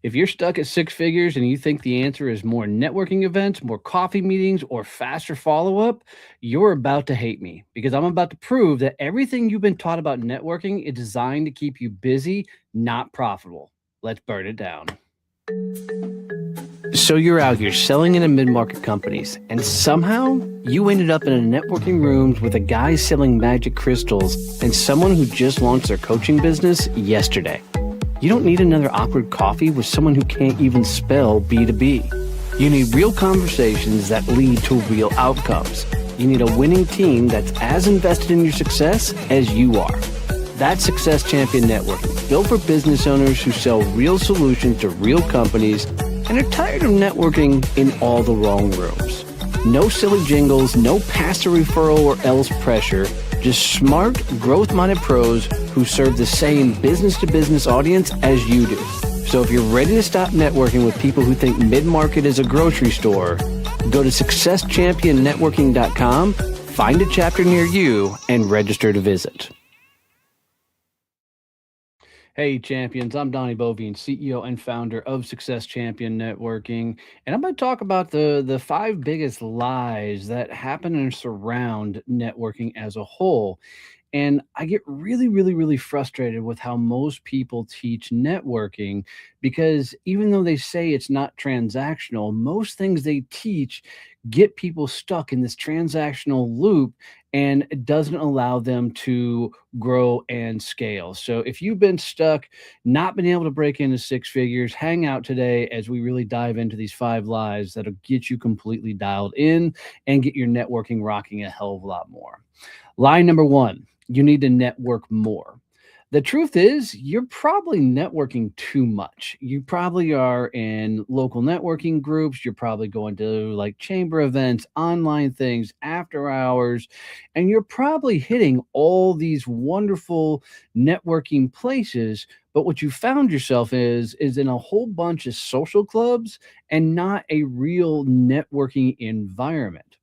If you're stuck at six figures and you think the answer is more networking events, more coffee meetings, or faster follow up, you're about to hate me because I'm about to prove that everything you've been taught about networking is designed to keep you busy, not profitable. Let's burn it down. So you're out here selling into mid-market companies, and somehow you ended up in a networking room with a guy selling magic crystals and someone who just launched their coaching business yesterday. You don't need another awkward coffee with someone who can't even spell B2B. You need real conversations that lead to real outcomes. You need a winning team that's as invested in your success as you are. That's Success Champion Networking, built for business owners who sell real solutions to real companies and are tired of networking in all the wrong rooms. No silly jingles, no pass a referral or else pressure, just smart, growth-minded pros who serve the same business-to-business audience as you do. So if you're ready to stop networking with people who think mid-market is a grocery store, go to successchampionnetworking.com, find a chapter near you, and register to visit. Hey, champions, I'm Donnie Bovine, CEO and founder of Success Champion Networking. And I'm going to talk about the five biggest lies that happen and surround networking as a whole. And I get really, really, really frustrated with how most people teach networking because even though they say it's not transactional, most things they teach get people stuck in this transactional loop and it doesn't allow them to grow and scale. So if you've been stuck, not been able to break into six figures, hang out today as we really dive into these five lies that'll get you completely dialed in and get your networking rocking a hell of a lot more. Lie number one, you need to network more. The truth is, you're probably networking too much. You probably are in local networking groups. You're probably going to like chamber events, online things, after hours, and you're probably hitting all these wonderful networking places. But what you found yourself is in a whole bunch of social clubs and not a real networking environment.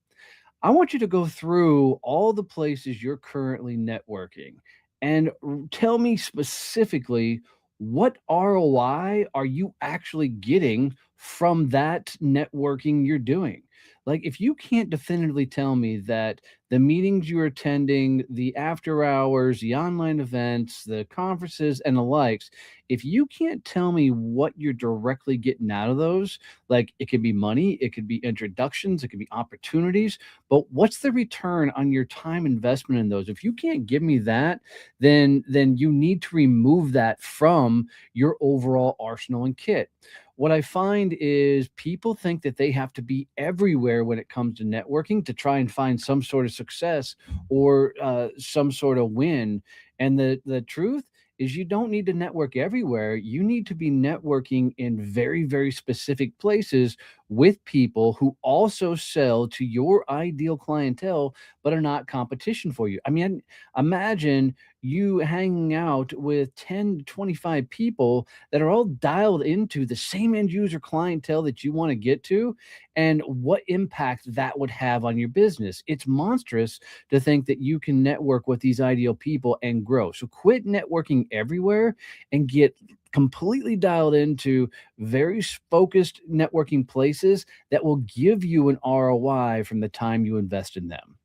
I want you to go through all the places you're currently networking and tell me specifically what ROI are you actually getting from that networking you're doing? Like, if you can't definitively tell me that the meetings you're attending, the after hours, the online events, the conferences, and the likes, if you can't tell me what you're directly getting out of those, like it could be money, it could be introductions, it could be opportunities, but what's the return on your time investment in those? If you can't give me that, then you need to remove that from your overall arsenal and kit. What I find is people think that they have to be everywhere when it comes to networking to try and find some sort of success or some sort of win. And the truth is you don't need to network everywhere. You need to be networking in very, very specific places with people who also sell to your ideal clientele, but are not competition for you. I mean, imagine you hanging out with 10 to 25 people that are all dialed into the same end user clientele that you want to get to, and what impact that would have on your business. It's monstrous to think that you can network with these ideal people and grow. So quit networking everywhere and get completely dialed into very focused networking places that will give you an ROI from the time you invest in them.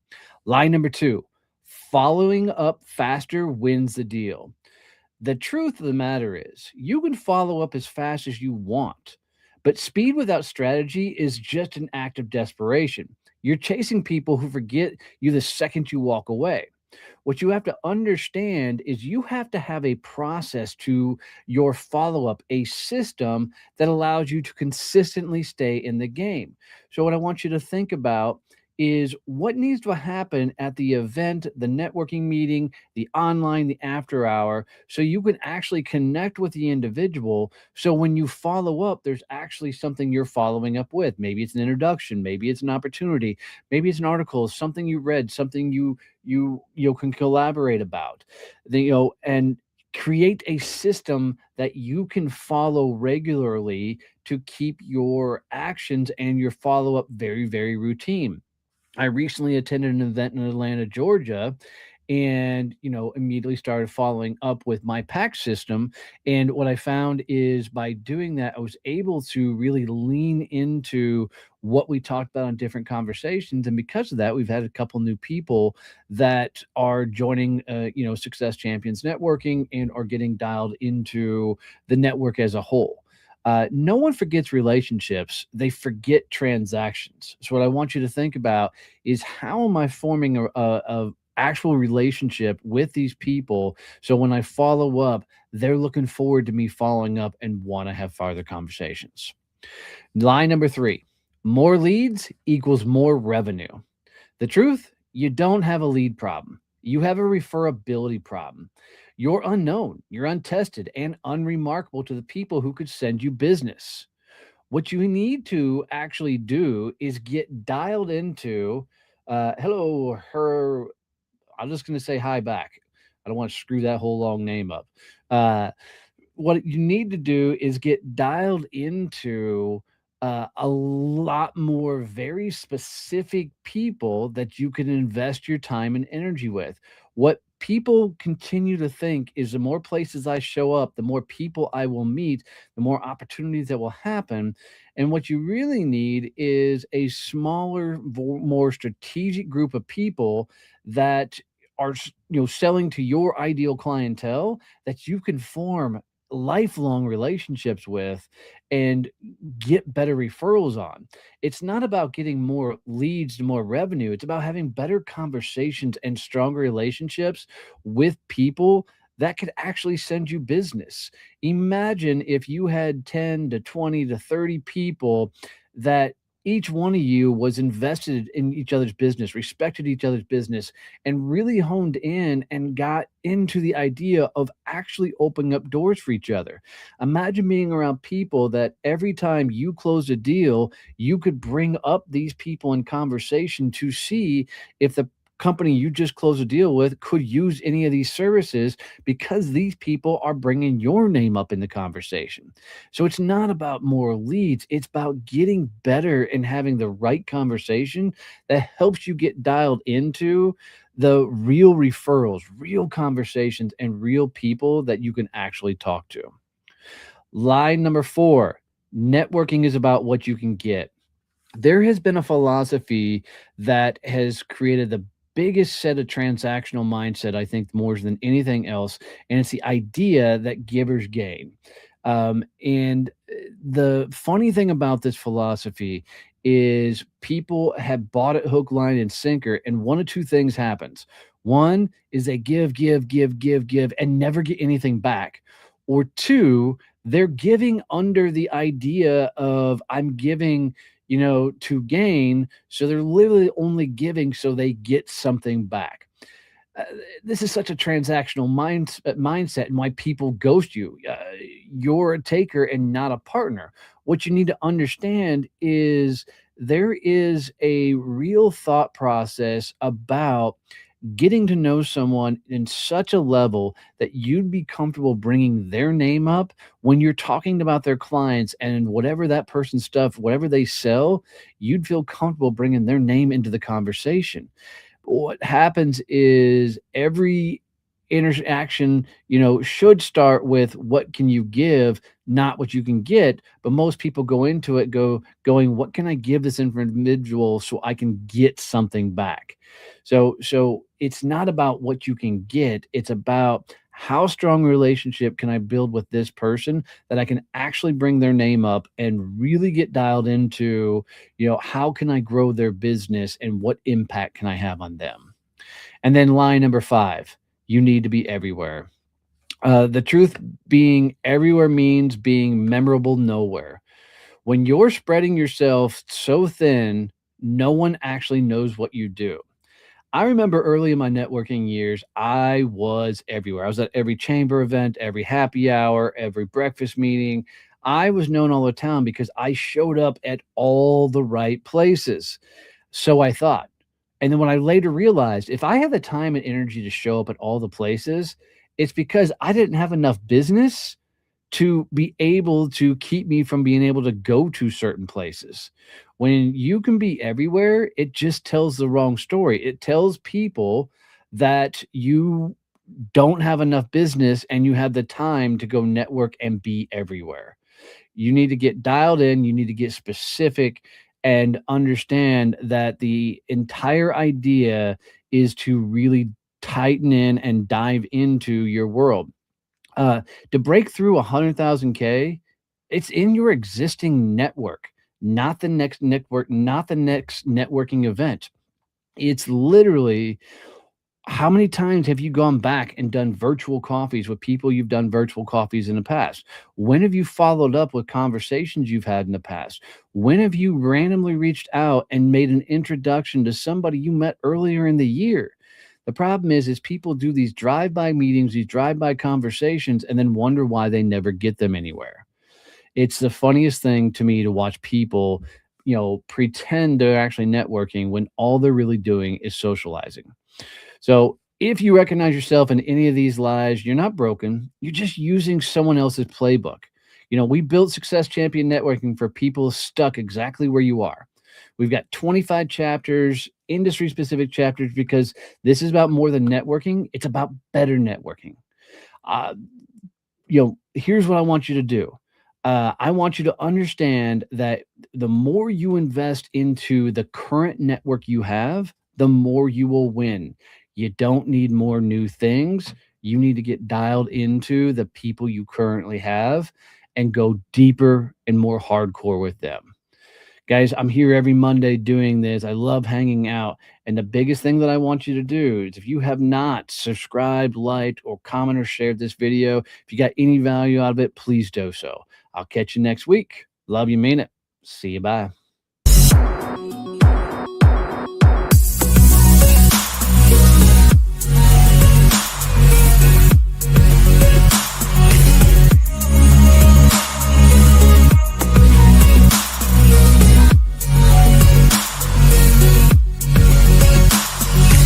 Line number two, following up faster wins the deal. The truth of the matter is, you can follow up as fast as you want, but speed without strategy is just an act of desperation. You're chasing people who forget you the second you walk away. What you have to understand is you have to have a process to your follow up, a system that allows you to consistently stay in the game. So, what I want you to think about is what needs to happen at the event, the networking meeting, the online, the after hour, so you can actually connect with the individual. So when you follow up, there's actually something you're following up with. Maybe it's an introduction, maybe it's an opportunity, maybe it's an article, something you read, something you can collaborate about. And create a system that you can follow regularly to keep your actions and your follow up very, very routine. I recently attended an event in Atlanta, Georgia, and immediately started following up with my pack system. And what I found is by doing that, I was able to really lean into what we talked about on different conversations. And because of that, we've had a couple new people that are joining Success Champions networking and are getting dialed into the network as a whole. No one forgets relationships, they forget transactions. So what I want you to think about is, how am I forming a actual relationship with these people, so when I follow up, they're looking forward to me following up and want to have further conversations. Line number 3: more leads equals more revenue. The truth, you don't have a lead problem. You have a referability problem. You're unknown, you're untested, and unremarkable to the people who could send you business. What you need to actually do is get dialed into, hello, her. I'm just going to say hi back. I don't want to screw that whole long name up. Uh, what you need to do is get dialed into a lot more very specific people that you can invest your time and energy with. What people continue to think is, the more places I show up, the more people I will meet, the more opportunities that will happen. And what you really need is a smaller, more strategic group of people that are selling to your ideal clientele, that you can form lifelong relationships with and get better referrals on. It's not about getting more leads to more revenue. It's about having better conversations and stronger relationships with people that could actually send you business. Imagine if you had 10 to 20 to 30 people that each one of you was invested in each other's business, respected each other's business, and really honed in and got into the idea of actually opening up doors for each other. Imagine being around people that every time you closed a deal, you could bring up these people in conversation to see if the company you just closed a deal with could use any of these services, because these people are bringing your name up in the conversation. So it's not about more leads, it's about getting better and having the right conversation that helps you get dialed into the real referrals, real conversations, and real people that you can actually talk to. Line number 4: networking is about what you can get. There has been a philosophy that has created the biggest set of transactional mindset, I think, more than anything else, and it's the idea that givers gain. And the funny thing about this philosophy is, people have bought it hook, line, and sinker, and one of two things happens. One is they give, give, give, give, give, and never get anything back. Or two, they're giving under the idea of, I'm giving, to gain. So they're literally only giving so they get something back. Uh, this is such a transactional mindset, and why people ghost you. You're a taker and not a partner. What you need to understand is, there is a real thought process about getting to know someone in such a level that you'd be comfortable bringing their name up when you're talking about their clients, and whatever that person's stuff, whatever they sell, you'd feel comfortable bringing their name into the conversation. What happens is, every interaction, should start with, what can you give, not what you can get. But most people go into it going, what can I give this individual so I can get something back? So it's not about what you can get, it's about, how strong a relationship can I build with this person, that I can actually bring their name up and really get dialed into, how can I grow their business and what impact can I have on them? And then line number 5: you need to be everywhere. The truth, being everywhere means being memorable nowhere. When you're spreading yourself so thin, no one actually knows what you do. I remember early in my networking years, I was everywhere. I was at every chamber event, every happy hour, every breakfast meeting. I was known all the town because I showed up at all the right places. So I thought. And then when I later realized, if I had the time and energy to show up at all the places, it's because I didn't have enough business to be able to keep me from being able to go to certain places. When you can be everywhere, it just tells the wrong story. It tells people that you don't have enough business and you have the time to go network and be everywhere. You need to get dialed in, you need to get specific and understand that the entire idea is to really tighten in and dive into your world. Uh, to break through 100,000K, it's in your existing network, not the next network, not the next networking event. It's literally how many times have you gone back and done virtual coffees with people you've done virtual coffees in the past? When have you followed up with conversations you've had in the past? When have you randomly reached out and made an introduction to somebody you met earlier in the year? The problem is people do these drive-by meetings, these drive-by conversations, and then wonder why they never get them anywhere. It's the funniest thing to me to watch people, pretend they're actually networking when all they're really doing is socializing. So if you recognize yourself in any of these lies, you're not broken. You're just using someone else's playbook. We built Success Champion Networking for people stuck exactly where you are. We've got 25 chapters, industry specific chapters, because this is about more than networking. It's about better networking. Uh, Here's what I want you to do. I want you to understand that the more you invest into the current network you have, the more you will win. You don't need more new things. You need to get dialed into the people you currently have and go deeper and more hardcore with them. Guys, I'm here every Monday doing this. I love hanging out. And the biggest thing that I want you to do is if you have not subscribed, liked, or commented or shared this video, if you got any value out of it, please do so. I'll catch you next week. Love you, mean it. See you. Bye.